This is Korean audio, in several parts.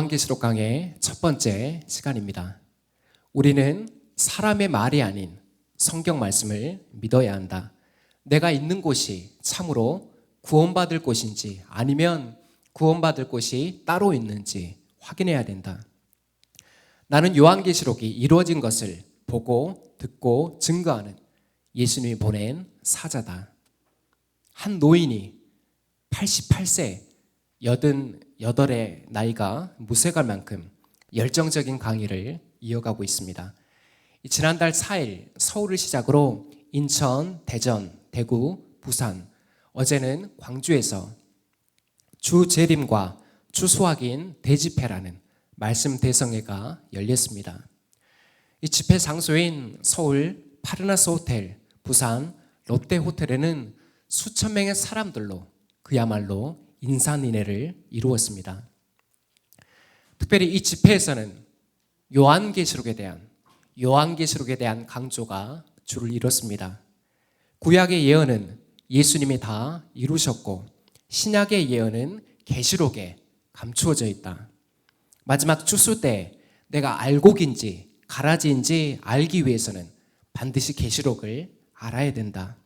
요한계시록 강의 첫 번째 시간입니다. 우리는 사람의 말이 아닌 성경 말씀을 믿어야 한다. 내가 있는 곳이 참으로 구원받을 곳인지 아니면 구원받을 곳이 따로 있는지 확인해야 된다. 나는 요한계시록이 이루어진 것을 보고 듣고 증거하는 예수님이 보낸 사자다. 한 노인이 88세 88의 나이가 무색할 만큼 열정적인 강의를 이어가고 있습니다. 지난달 4일 서울을 시작으로 인천, 대전, 대구, 부산, 어제는 광주에서 주재림과 주수학인 대집회라는 말씀 대성회가 열렸습니다. 이 집회 장소인 서울 파르나스 호텔, 부산 롯데 호텔에는 수천 명의 사람들로 그야말로 인산인해를 이루었습니다. 특별히 이 집회에서는 요한계시록에 대한 강조가 주를 이뤘습니다. 구약의 예언은 예수님이 다 이루셨고 신약의 예언은 계시록에 감추어져 있다. 마지막 추수 때 내가 알곡인지 가라지인지 알기 위해서는 반드시 계시록을 알아야 된다.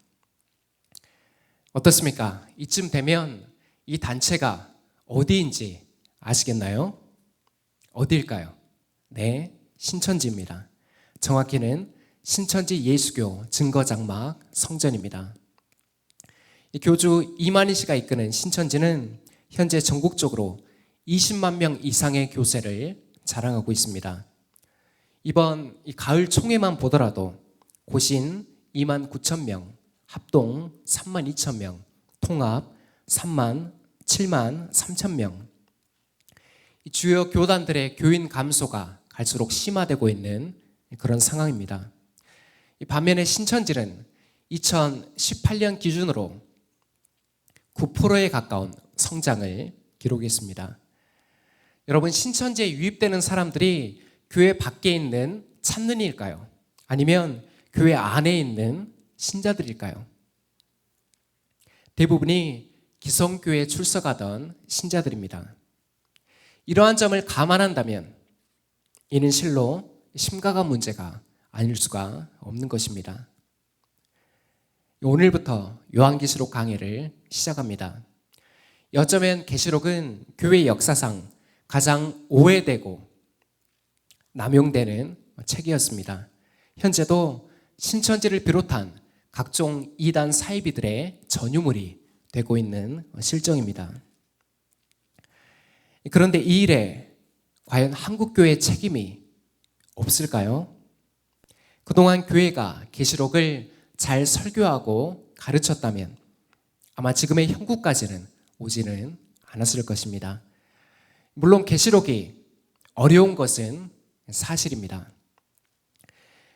어떻습니까? 이쯤 되면 이 단체가 어디인지 아시겠나요? 어디일까요? 네, 신천지입니다. 정확히는 신천지 예수교 증거장막 성전입니다. 이 교주 이만희 씨가 이끄는 신천지는 현재 전국적으로 20만 명 이상의 교세를 자랑하고 있습니다. 이번 이 가을 총회만 보더라도 고신 2만 9천 명, 합동 3만 2천 명, 통합 7만 3천 명. 주요 교단들의 교인 감소가 갈수록 심화되고 있는 그런 상황입니다. 반면에 신천지는 2018년 기준으로 9%에 가까운 성장을 기록했습니다. 여러분, 신천지에 유입되는 사람들이 교회 밖에 있는 참는일까요? 아니면 교회 안에 있는 신자들일까요? 대부분이 기성교회에 출석하던 신자들입니다. 이러한 점을 감안한다면 이는 실로 심각한 문제가 아닐 수가 없는 것입니다. 오늘부터 요한계시록 강의를 시작합니다. 어쩌면 계시록은 교회 역사상 가장 오해되고 남용되는 책이었습니다. 현재도 신천지를 비롯한 각종 이단 사이비들의 전유물이 되고 있는 실정입니다. 그런데 이 일에 과연 한국교회의 책임이 없을까요? 그동안 교회가 계시록을 잘 설교하고 가르쳤다면 아마 지금의 형국까지는 오지는 않았을 것입니다. 물론 계시록이 어려운 것은 사실입니다.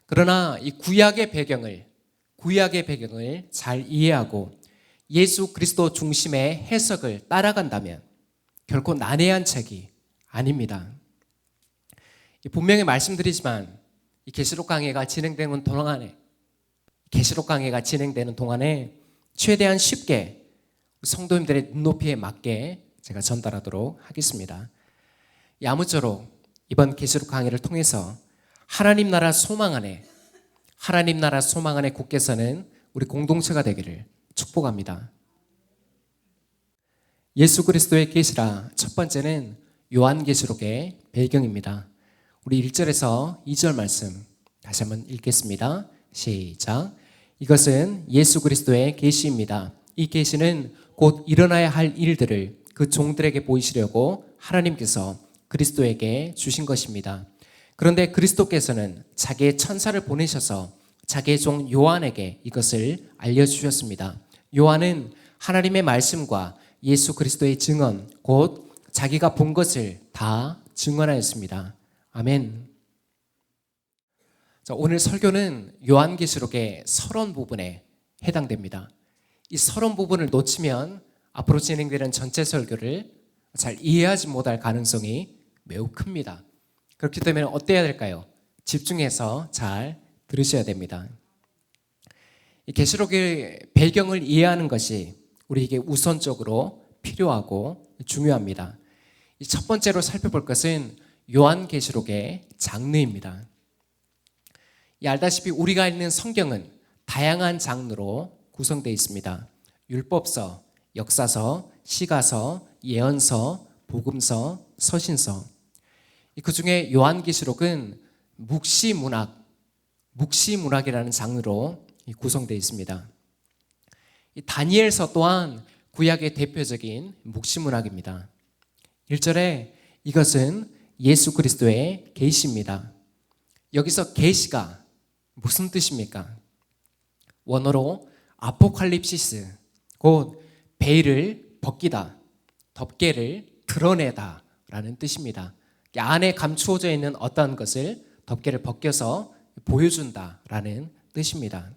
그러나 이 구약의 배경을 잘 이해하고 예수 그리스도 중심의 해석을 따라간다면 결코 난해한 책이 아닙니다. 분명히 말씀드리지만 이 계시록 강해가 진행되는 동안에 최대한 쉽게 성도님들의 눈높이에 맞게 제가 전달하도록 하겠습니다. 아무쪼록 이번 계시록 강의를 통해서 하나님 나라 소망 안에 굳게 서는 우리 공동체가 되기를 축복합니다. 예수 그리스도의 계시라 첫 번째는 요한계시록의 배경입니다. 우리 1절에서 2절 말씀 다시 한번 읽겠습니다. 시작. 이것은 예수 그리스도의 계시입니다. 이 계시는 곧 일어나야 할 일들을 그 종들에게 보이시려고 하나님께서 그리스도에게 주신 것입니다. 그런데 그리스도께서는 자기의 천사를 보내셔서 자기의 종 요한에게 이것을 알려주셨습니다. 요한은 하나님의 말씀과 예수 그리스도의 증언, 곧 자기가 본 것을 다 증언하였습니다. 아멘. 오늘 설교는 요한계시록의 서론 부분에 해당됩니다. 이 서론 부분을 놓치면 앞으로 진행되는 전체 설교를 잘 이해하지 못할 가능성이 매우 큽니다. 그렇기 때문에 어때야 될까요? 집중해서 잘 들으셔야 됩니다. 이 계시록의 배경을 이해하는 것이 우리에게 우선적으로 필요하고 중요합니다. 이 첫 번째로 살펴볼 것은 요한계시록의 장르입니다. 알다시피 우리가 읽는 성경은 다양한 장르로 구성되어 있습니다. 율법서, 역사서, 시가서, 예언서, 복음서, 서신서. 그 중에 요한계시록은 묵시문학이라는 장르로 구성되어 있습니다. 다니엘서 또한 구약의 대표적인 묵시문학입니다. 1절에 이것은 예수 그리스도의 계시입니다. 여기서 계시가 무슨 뜻입니까? 원어로 아포칼립시스, 곧 베일을 벗기다, 덮개를 드러내다 라는 뜻입니다. 안에 감추어져 있는 어떤 것을 덮개를 벗겨서 보여준다 라는 뜻입니다.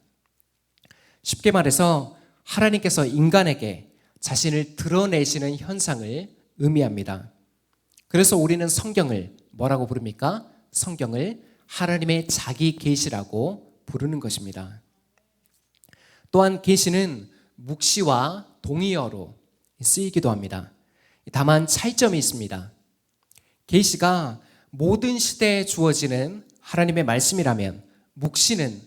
쉽게 말해서 하나님께서 인간에게 자신을 드러내시는 현상을 의미합니다. 그래서 우리는 성경을 뭐라고 부릅니까? 성경을 하나님의 자기 계시라고 부르는 것입니다. 또한 계시는 묵시와 동의어로 쓰이기도 합니다. 다만 차이점이 있습니다. 계시가 모든 시대에 주어지는 하나님의 말씀이라면 묵시는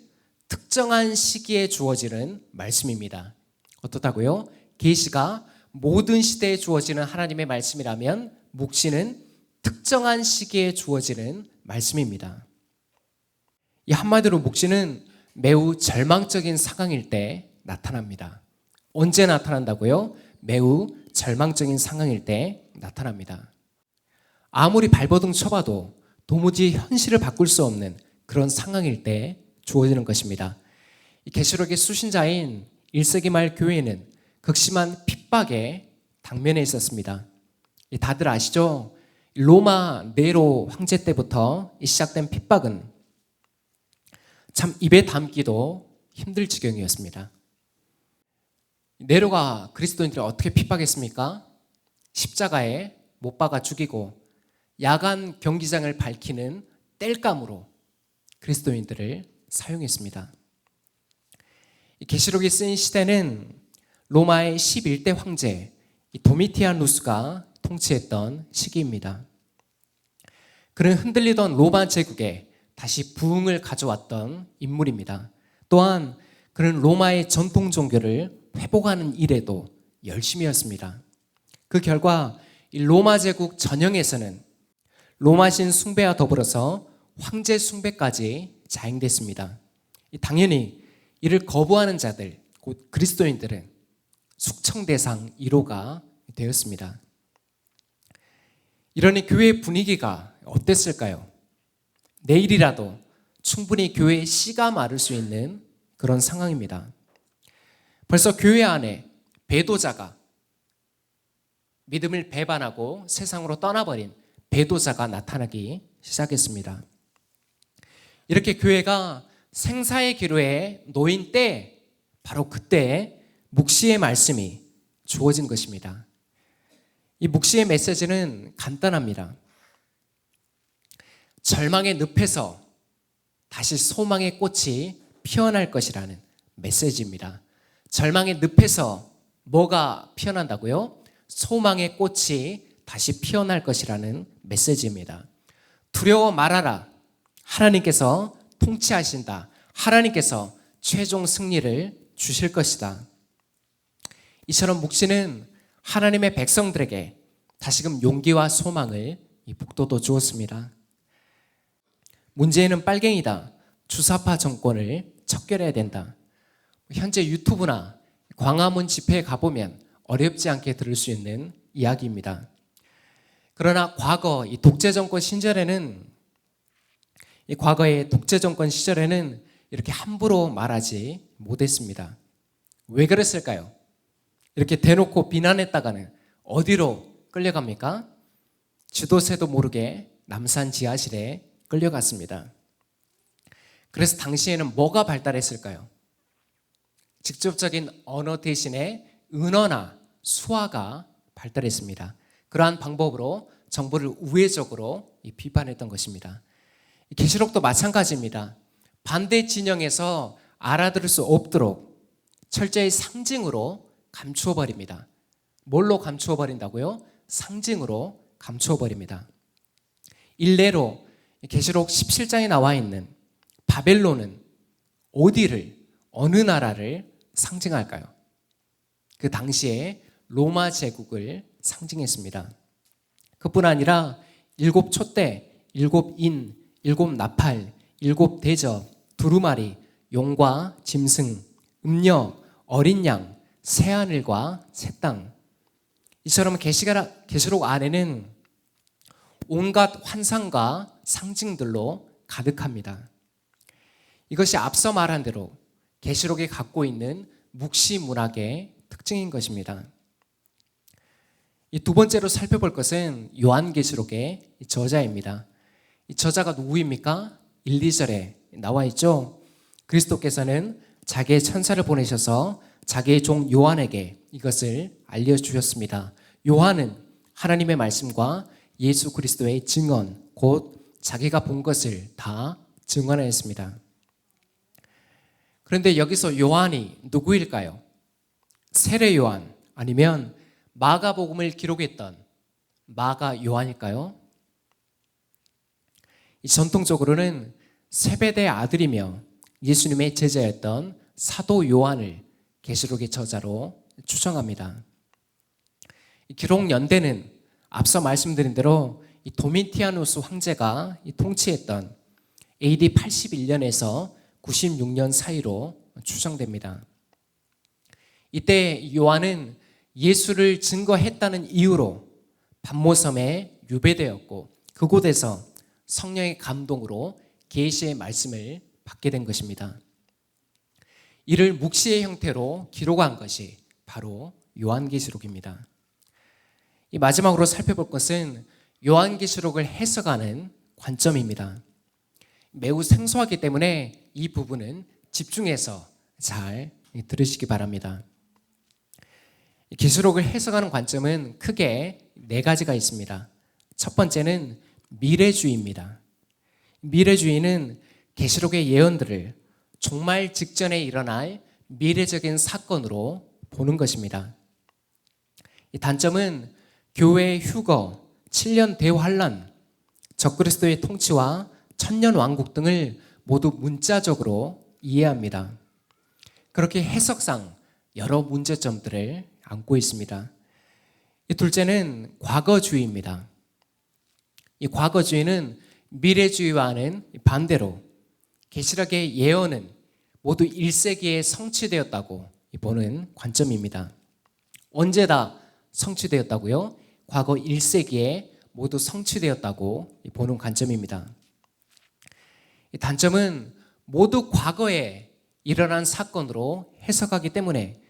특정한 시기에 주어지는 말씀입니다. 어떻다고요? 계시가 모든 시대에 주어지는 하나님의 말씀이라면 묵시는 특정한 시기에 주어지는 말씀입니다. 이 한마디로 묵시는 매우 절망적인 상황일 때 나타납니다. 언제 나타난다고요? 매우 절망적인 상황일 때 나타납니다. 아무리 발버둥 쳐봐도 도무지 현실을 바꿀 수 없는 그런 상황일 때 주어지는 것입니다. 이 계시록의 수신자인 1세기 말 교회는 극심한 핍박에 당면해 있었습니다. 다들 아시죠? 로마 네로 황제 때부터 시작된 핍박은 참 입에 담기도 힘들 지경이었습니다. 네로가 그리스도인들을 어떻게 핍박했습니까? 십자가에 못 박아 죽이고 야간 경기장을 밝히는 땔감으로 그리스도인들을 사용했습니다. 계시록이 쓰인 시대는 로마의 11대 황제 도미티아누스가 통치했던 시기입니다. 그는 흔들리던 로마 제국에 다시 부흥을 가져왔던 인물입니다. 또한 그는 로마의 전통 종교를 회복하는 일에도 열심히 했습니다. 그 결과 이 로마 제국 전형에서는 로마신 숭배와 더불어서 황제 숭배까지 자행됐습니다. 당연히 이를 거부하는 자들, 곧 그리스도인들은 숙청대상 1호가 되었습니다. 이러니 교회의 분위기가 어땠을까요? 내일이라도 충분히 교회에 씨가 마를 수 있는 그런 상황입니다. 벌써 교회 안에 배도자가 믿음을 배반하고 세상으로 떠나버린 배도자가 나타나기 시작했습니다. 이렇게 교회가 생사의 기로에 놓인 때 바로 그때 묵시의 말씀이 주어진 것입니다. 이 묵시의 메시지는 간단합니다. 절망의 늪에서 다시 소망의 꽃이 피어날 것이라는 메시지입니다. 절망의 늪에서 뭐가 피어난다고요? 소망의 꽃이 다시 피어날 것이라는 메시지입니다. 두려워 말아라. 하나님께서 통치하신다. 하나님께서 최종 승리를 주실 것이다. 이처럼 묵시는 하나님의 백성들에게 다시금 용기와 소망을 북돋워 주었습니다. 문재인은 빨갱이다. 주사파 정권을 척결해야 된다. 현재 유튜브나 광화문 집회에 가보면 어렵지 않게 들을 수 있는 이야기입니다. 그러나 과거 이 독재 정권 시절에는 이렇게 함부로 말하지 못했습니다. 왜 그랬을까요? 이렇게 대놓고 비난했다가는 어디로 끌려갑니까? 지도새도 모르게 남산 지하실에 끌려갔습니다. 그래서 당시에는 뭐가 발달했을까요? 직접적인 언어 대신에 은어나 수화가 발달했습니다. 그러한 방법으로 정부를 우회적으로 비판했던 것입니다. 계시록도 마찬가지입니다. 반대 진영에서 알아들을 수 없도록 철저히 상징으로 감추어 버립니다. 뭘로 감추어 버린다고요? 상징으로 감추어 버립니다. 일례로 계시록 17장에 나와 있는 바벨론은 어디를, 어느 나라를 상징할까요? 그 당시에 로마 제국을 상징했습니다. 그뿐 아니라 7촛대, 7인, 7나팔, 7대접, 두루마리, 용과 짐승, 음녀, 어린 양, 새하늘과 새 땅. 이처럼 계시록 안에는 온갖 환상과 상징들로 가득합니다. 이것이 앞서 말한 대로 계시록이 갖고 있는 묵시 문학의 특징인 것입니다. 이 두 번째로 살펴볼 것은 요한계시록의 저자입니다. 이 저자가 누구입니까? 1, 2절에 나와 있죠. 그리스도께서는 자기의 천사를 보내셔서 자기의 종 요한에게 이것을 알려주셨습니다. 요한은 하나님의 말씀과 예수 그리스도의 증언, 곧 자기가 본 것을 다 증언하였습니다. 그런데 여기서 요한이 누구일까요? 세례 요한 아니면 마가복음을 기록했던 마가 요한일까요? 전통적으로는 세베대의 아들이며 예수님의 제자였던 사도 요한을 계시록의 저자로 추정합니다. 기록 연대는 앞서 말씀드린 대로 도미티아누스 황제가 통치했던 AD 81년에서 96년 사이로 추정됩니다. 이때 요한은 예수를 증거했다는 이유로 pat모섬에 유배되었고 그곳에서 성령의 감동으로 계시의 말씀을 받게 된 것입니다. 이를 묵시의 형태로 기록한 것이 바로 요한계시록입니다. 이 마지막으로 살펴볼 것은 요한계시록을 해석하는 관점입니다. 매우 생소하기 때문에 이 부분은 집중해서 잘 들으시기 바랍니다. 계시록을 해석하는 관점은 크게 4가지가 있습니다. 첫 번째는 미래주의입니다. 미래주의는 계시록의 예언들을 종말 직전에 일어날 미래적인 사건으로 보는 것입니다. 이 단점은 교회의 휴거, 7년 대환란, 적그리스도의 통치와 천년 왕국 등을 모두 문자적으로 이해합니다. 그렇게 해석상 여러 문제점들을 안고 있습니다. 둘째는 과거주의입니다. 이 과거주의는 미래주의와는 반대로 계시록의 예언은 모두 1세기에 성취되었다고 보는 관점입니다. 언제 다 성취되었다고요? 과거 1세기에 모두 성취되었다고 보는 관점입니다. 이 단점은 모두 과거에 일어난 사건으로 해석하기 때문에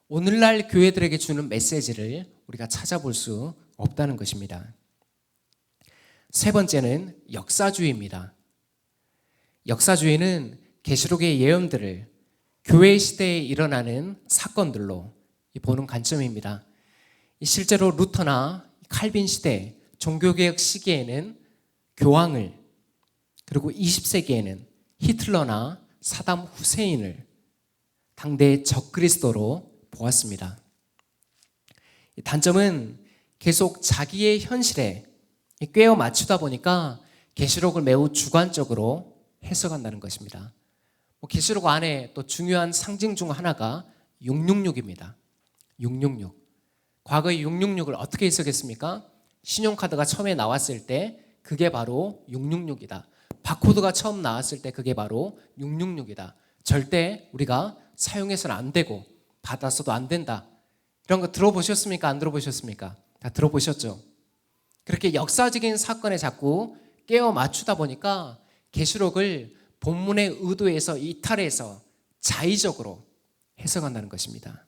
오늘날 교회들에게 주는 메시지를 우리가 찾아볼 수 없다는 것입니다. 세 번째는 역사주의입니다. 역사주의는 계시록의 예언들을 교회 시대에 일어나는 사건들로 보는 관점입니다. 실제로 루터나 칼빈 시대 종교개혁 시기에는 교황을, 그리고 20세기에는 히틀러나 사담 후세인을 당대의 적그리스도로 보았습니다. 단점은 계속 자기의 현실에 꿰어 맞추다 보니까 계시록을 매우 주관적으로 해석한다는 것입니다. 계시록 안에 또 중요한 상징 중 하나가 666입니다. 666. 과거의 666을 어떻게 해석했습니까? 신용카드가 처음에 나왔을 때 그게 바로 666이다. 바코드가 처음 나왔을 때 그게 바로 666이다. 절대 우리가 사용해서는 안 되고 받아서도 안 된다. 이런 거 들어보셨습니까? 안 들어보셨습니까? 다 들어보셨죠? 그렇게 역사적인 사건에 자꾸 깨어 맞추다 보니까 계시록을 본문의 의도에서 이탈해서 자의적으로 해석한다는 것입니다.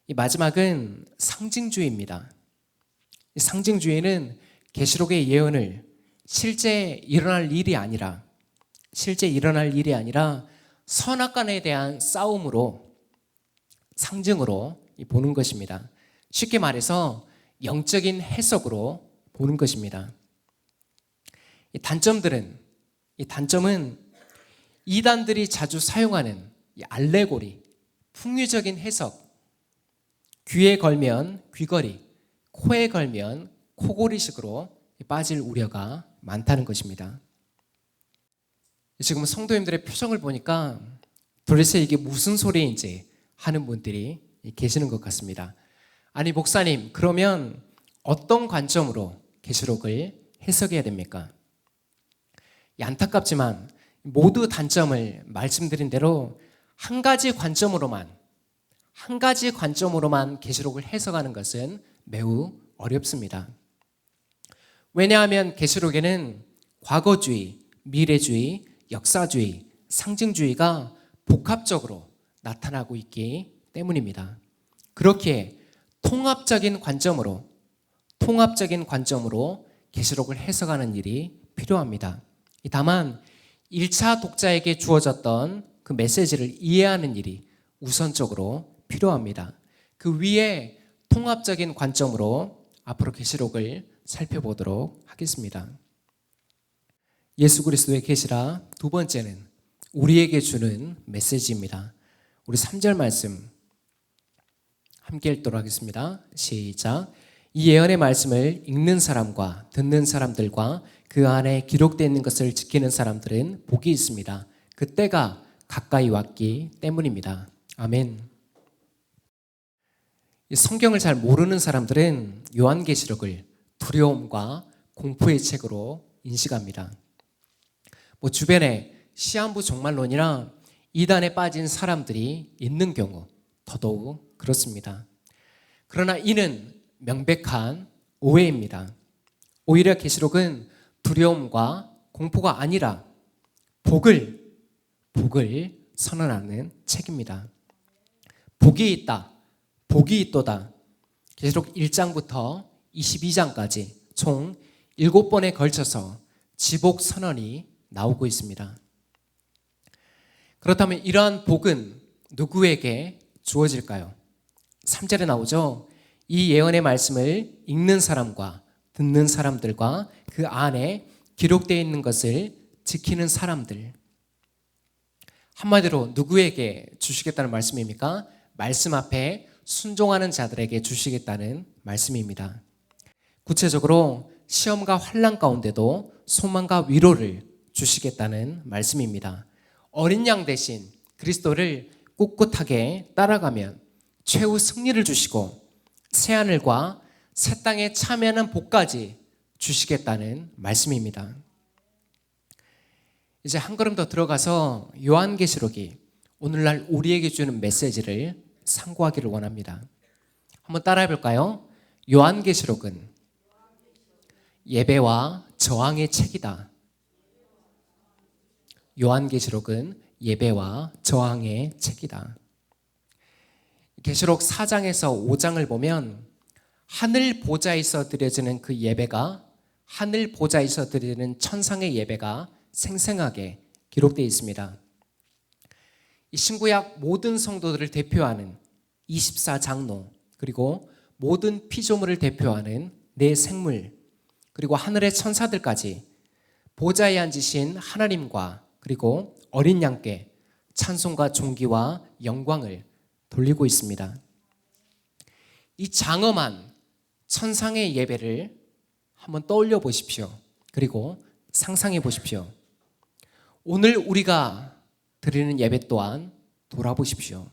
이 마지막은 상징주의입니다. 이 상징주의는 계시록의 예언을 실제 일어날 일이 아니라 선악간에 대한 싸움으로, 상징으로 보는 것입니다. 쉽게 말해서 영적인 해석으로 보는 것입니다. 이 단점은 이단들이 자주 사용하는 이 알레고리, 풍유적인 해석, 귀에 걸면 귀걸이, 코에 걸면 코골이식으로 빠질 우려가 많다는 것입니다. 지금 성도님들의 표정을 보니까 도대체 이게 무슨 소리인지 하는 분들이 계시는 것 같습니다. 아니 목사님, 그러면 어떤 관점으로 계시록을 해석해야 됩니까? 안타깝지만 모두 단점을 말씀드린 대로 한 가지 관점으로만 계시록을 해석하는 것은 매우 어렵습니다. 왜냐하면 계시록에는 과거주의, 미래주의, 역사주의, 상징주의가 복합적으로 나타나고 있기 때문입니다. 그렇기에 통합적인 관점으로 계시록을 해석하는 일이 필요합니다. 다만 1차 독자에게 주어졌던 그 메시지를 이해하는 일이 우선적으로 필요합니다. 그 위에 통합적인 관점으로 앞으로 계시록을 살펴보도록 하겠습니다. 예수 그리스도의 계시라 두 번째는 우리에게 주는 메시지입니다. 우리 3절 말씀 함께 읽도록 하겠습니다. 시작. 이 예언의 말씀을 읽는 사람과 듣는 사람들과 그 안에 기록되어 있는 것을 지키는 사람들은 복이 있습니다. 그때가 가까이 왔기 때문입니다. 아멘. 성경을 잘 모르는 사람들은 요한계시록을 두려움과 공포의 책으로 인식합니다. 주변에 시한부 종말론이나 이단에 빠진 사람들이 있는 경우 더더욱 그렇습니다. 그러나 이는 명백한 오해입니다. 오히려 계시록은 두려움과 공포가 아니라 복을 선언하는 책입니다. 복이 있다, 복이 있도다. 계시록 1장부터 22장까지 총 7번에 걸쳐서 지복 선언이 나오고 있습니다. 그렇다면 이러한 복은 누구에게 주어질까요? 3절에 나오죠. 이 예언의 말씀을 읽는 사람과 듣는 사람들과 그 안에 기록되어 있는 것을 지키는 사람들. 한마디로 누구에게 주시겠다는 말씀입니까? 말씀 앞에 순종하는 자들에게 주시겠다는 말씀입니다. 구체적으로 시험과 환난 가운데도 소망과 위로를 주시겠다는 말씀입니다. 어린 양 대신 그리스도를 꿋꿋하게 따라가면 최후 승리를 주시고 새하늘과 새 땅에 참여하는 복까지 주시겠다는 말씀입니다. 이제 한 걸음 더 들어가서 요한계시록이 오늘날 우리에게 주는 메시지를 상고하기를 원합니다. 한번 따라해 볼까요? 요한계시록은 예배와 저항의 책이다. 요한계시록은 예배와 저항의 책이다. 계시록 4장에서 5장을 보면 하늘 보좌에서 드려지는 그 예배가, 하늘 보좌에서 드리는 천상의 예배가 생생하게 기록되어 있습니다. 이 신구약 모든 성도들을 대표하는 24장로, 그리고 모든 피조물을 대표하는 네 생물, 그리고 하늘의 천사들까지 보좌에 앉으신 하나님과 그리고 어린 양께 찬송과 존귀와 영광을 돌리고 있습니다. 이 장엄한 천상의 예배를 한번 떠올려 보십시오. 그리고 상상해 보십시오. 오늘 우리가 드리는 예배 또한 돌아보십시오.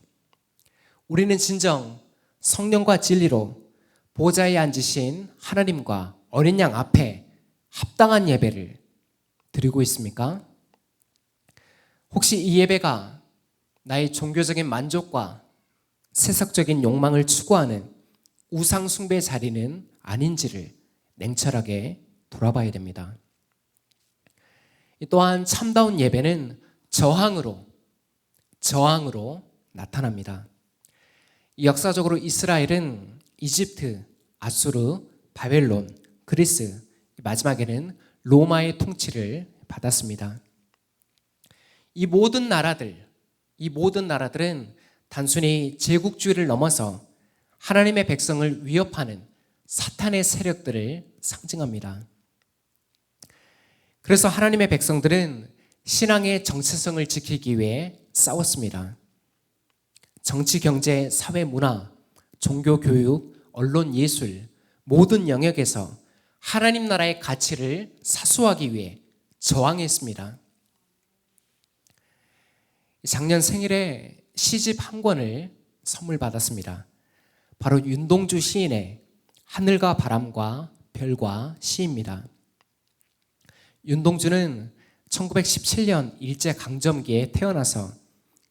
우리는 진정 성령과 진리로 보좌에 앉으신 하나님과 어린 양 앞에 합당한 예배를 드리고 있습니까? 혹시 이 예배가 나의 종교적인 만족과 세속적인 욕망을 추구하는 우상 숭배 자리는 아닌지를 냉철하게 돌아봐야 됩니다. 또한 참다운 예배는 저항으로 나타납니다. 역사적으로 이스라엘은 이집트, 아수르, 바벨론, 그리스, 마지막에는 로마의 통치를 받았습니다. 이 모든 나라들은 단순히 제국주의를 넘어서 하나님의 백성을 위협하는 사탄의 세력들을 상징합니다. 그래서 하나님의 백성들은 신앙의 정체성을 지키기 위해 싸웠습니다. 정치, 경제, 사회, 문화, 종교, 교육, 언론, 예술, 모든 영역에서 하나님 나라의 가치를 사수하기 위해 저항했습니다. 작년 생일에 시집 한 권을 선물 받았습니다. 바로 윤동주 시인의 하늘과 바람과 별과 시입니다. 윤동주는 1917년 일제강점기에 태어나서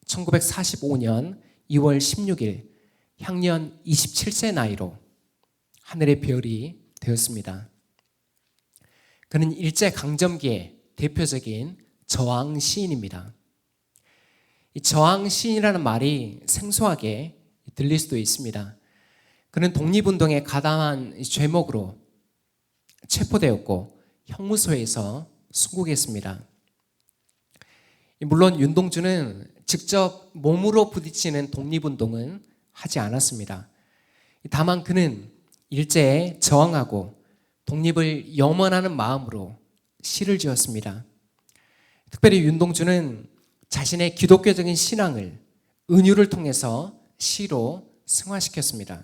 1945년 2월 16일 향년 27세 나이로 하늘의 별이 되었습니다. 그는 일제강점기의 대표적인 저항 시인입니다. 이 저항 시인이라는 말이 생소하게 들릴 수도 있습니다. 그는 독립운동에 가담한 죄목으로 체포되었고 형무소에서 순국했습니다. 물론 윤동주는 직접 몸으로 부딪히는 독립운동은 하지 않았습니다. 다만 그는 일제에 저항하고 독립을 염원하는 마음으로 시를 지었습니다. 특별히 윤동주는 자신의 기독교적인 신앙을 은유를 통해서 시로 승화시켰습니다.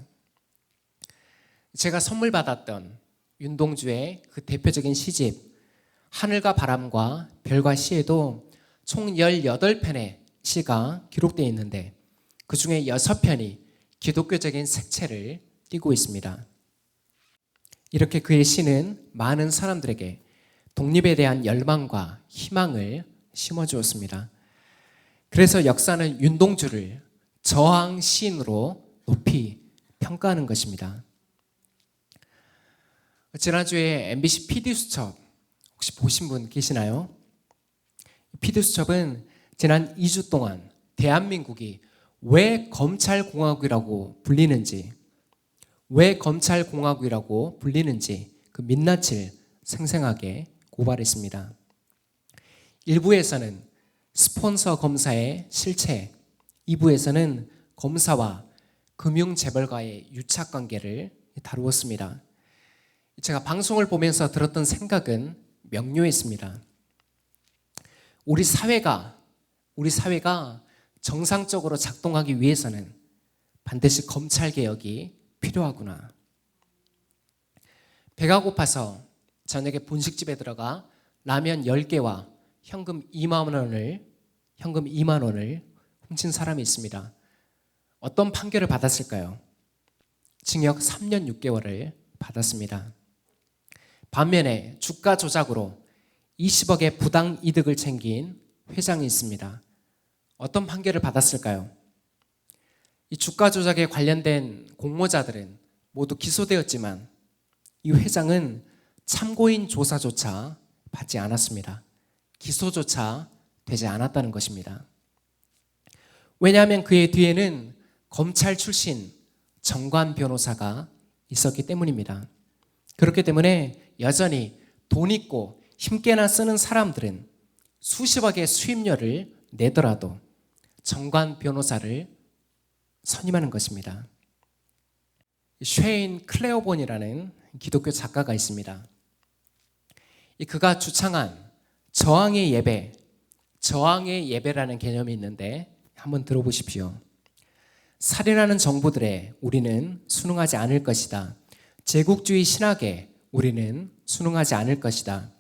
제가 선물 받았던 윤동주의 그 대표적인 시집 하늘과 바람과 별과 시에도 총 18편의 시가 기록되어 있는데 그 중에 6편이 기독교적인 색채를 띠고 있습니다. 이렇게 그의 시는 많은 사람들에게 독립에 대한 열망과 희망을 심어주었습니다. 그래서 역사는 윤동주를 저항 시인으로 높이 평가하는 것입니다. 지난주에 MBC PD수첩 혹시 보신 분 계시나요? PD수첩은 지난 2주 동안 대한민국이 왜 검찰공화국이라고 불리는지 그 민낯을 생생하게 고발했습니다. 1부에서는 스폰서 검사의 실체, 2부에서는 검사와 금융재벌가의 유착관계를 다루었습니다. 제가 방송을 보면서 들었던 생각은 명료했습니다. 우리 사회가 정상적으로 작동하기 위해서는 반드시 검찰개혁이 필요하구나. 배가 고파서 저녁에 분식집에 들어가 라면 10개와 현금 2만 원을 훔친 사람이 있습니다. 어떤 판결을 받았을까요? 징역 3년 6개월을 받았습니다. 반면에 주가 조작으로 20억의 부당 이득을 챙긴 회장이 있습니다. 어떤 판결을 받았을까요? 이 주가 조작에 관련된 공모자들은 모두 기소되었지만 이 회장은 참고인 조사조차 받지 않았습니다. 기소조차 되지 않았다는 것입니다. 왜냐하면 그의 뒤에는 검찰 출신 정관 변호사가 있었기 때문입니다. 그렇기 때문에 여전히 돈 있고 힘께나 쓰는 사람들은 수십억의 수임료를 내더라도 정관 변호사를 선임하는 것입니다. 쉐인 클레어본이라는 기독교 작가가 있습니다. 그가 주창한 저항의 예배라는 개념이 있는데 한번 들어보십시오. 살인하는 정부들에 우리는 순응하지 않을 것이다. 제국주의 신학에 우리는 순응하지 않을 것이다.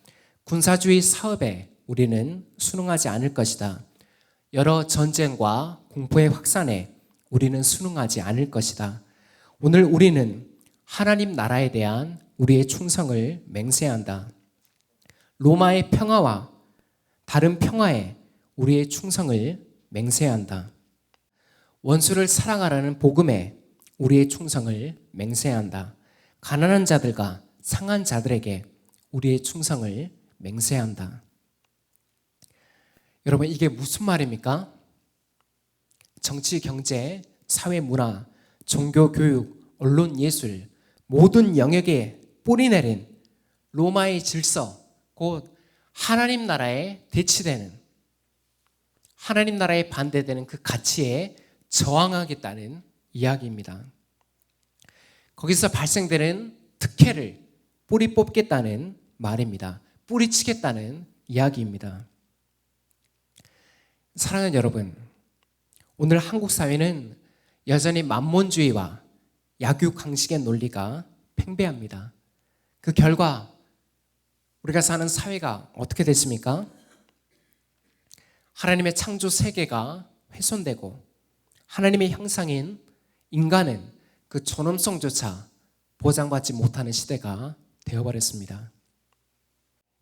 군사주의 사업에 우리는 순응하지 않을 것이다. 여러 전쟁과 공포의 확산에 우리는 순응하지 않을 것이다. 오늘 우리는 하나님 나라에 대한 우리의 충성을 맹세한다. 로마의 평화와 다른 평화에 우리의 충성을 맹세한다. 원수를 사랑하라는 복음에 우리의 충성을 맹세한다. 가난한 자들과 상한 자들에게 우리의 충성을 맹세한다. 여러분, 이게 무슨 말입니까? 정치, 경제, 사회, 문화, 종교, 교육, 언론, 예술 모든 영역에 뿌리 내린 로마의 질서, 곧 하나님 나라에 대치되는, 하나님 나라에 반대되는 그 가치에 저항하겠다는 이야기입니다. 거기서 발생되는 특혜를 뿌리 뽑겠다는 말입니다. 뿌리치겠다는 이야기입니다. 사랑하는 여러분, 오늘 한국 사회는 여전히 만몬주의와 약육강식의 논리가 팽배합니다. 그 결과 우리가 사는 사회가 어떻게 됐습니까? 하나님의 창조 세계가 훼손되고 하나님의 형상인 인간은 그 존엄성조차 보장받지 못하는 시대가 되어버렸습니다.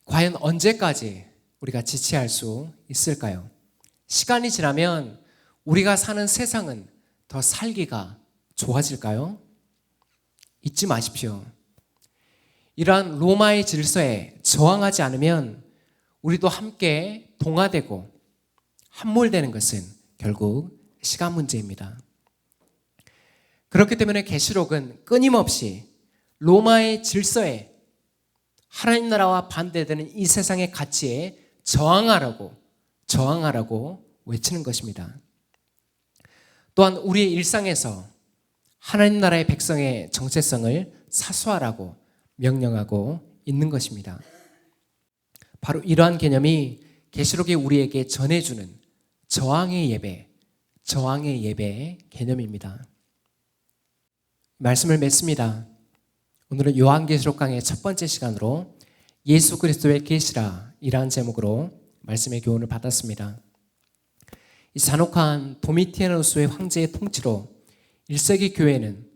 과연 언제까지 우리가 지체할 수 있을까요? 시간이 지나면 우리가 사는 세상은 더 살기가 좋아질까요? 잊지 마십시오. 이러한 로마의 질서에 저항하지 않으면 우리도 함께 동화되고 함몰되는 것은 결국 시간 문제입니다. 그렇기 때문에 계시록은 끊임없이 로마의 질서에 하나님 나라와 반대되는 이 세상의 가치에 저항하라고 외치는 것입니다. 또한 우리의 일상에서 하나님 나라의 백성의 정체성을 사수하라고 명령하고 있는 것입니다. 바로 이러한 개념이 계시록이 우리에게 전해주는 저항의 예배 개념입니다. 말씀을 맺습니다. 오늘은 요한계시록 강의 첫 번째 시간으로 예수 그리스도의 계시라 이라는 제목으로 말씀의 교훈을 받았습니다. 이 잔혹한 도미티아누스의 황제의 통치로 1세기 교회는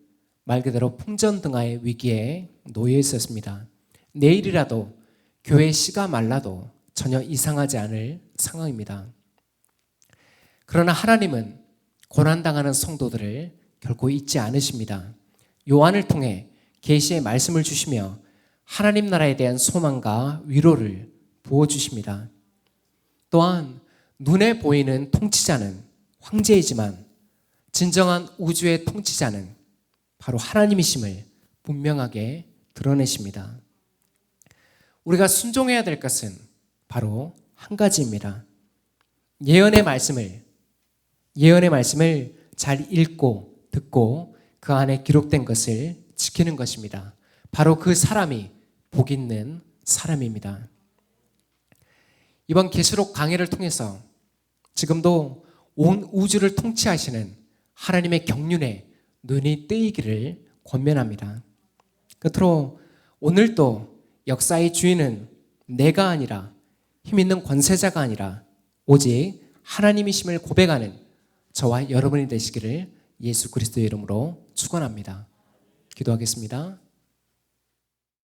말 그대로 풍전등화의 위기에 놓여 있었습니다. 내일이라도 교회 씨가 말라도 전혀 이상하지 않을 상황입니다. 그러나 하나님은 고난당하는 성도들을 결코 잊지 않으십니다. 요한을 통해 계시의 말씀을 주시며 하나님 나라에 대한 소망과 위로를 부어주십니다. 또한 눈에 보이는 통치자는 황제이지만 진정한 우주의 통치자는 바로 하나님이심을 분명하게 드러내십니다. 우리가 순종해야 될 것은 바로 한 가지입니다. 예언의 말씀을 잘 읽고 듣고 그 안에 기록된 것을 지키는 것입니다. 바로 그 사람이 복 있는 사람입니다. 이번 계시록 강해를 통해서 지금도 온 우주를 통치하시는 하나님의 경륜에 눈이 뜨이기를 권면합니다. 끝으로 오늘도 역사의 주인은 내가 아니라 힘있는 권세자가 아니라 오직 하나님이심을 고백하는 저와 여러분이 되시기를 예수 그리스도의 이름으로 축원합니다. 기도하겠습니다.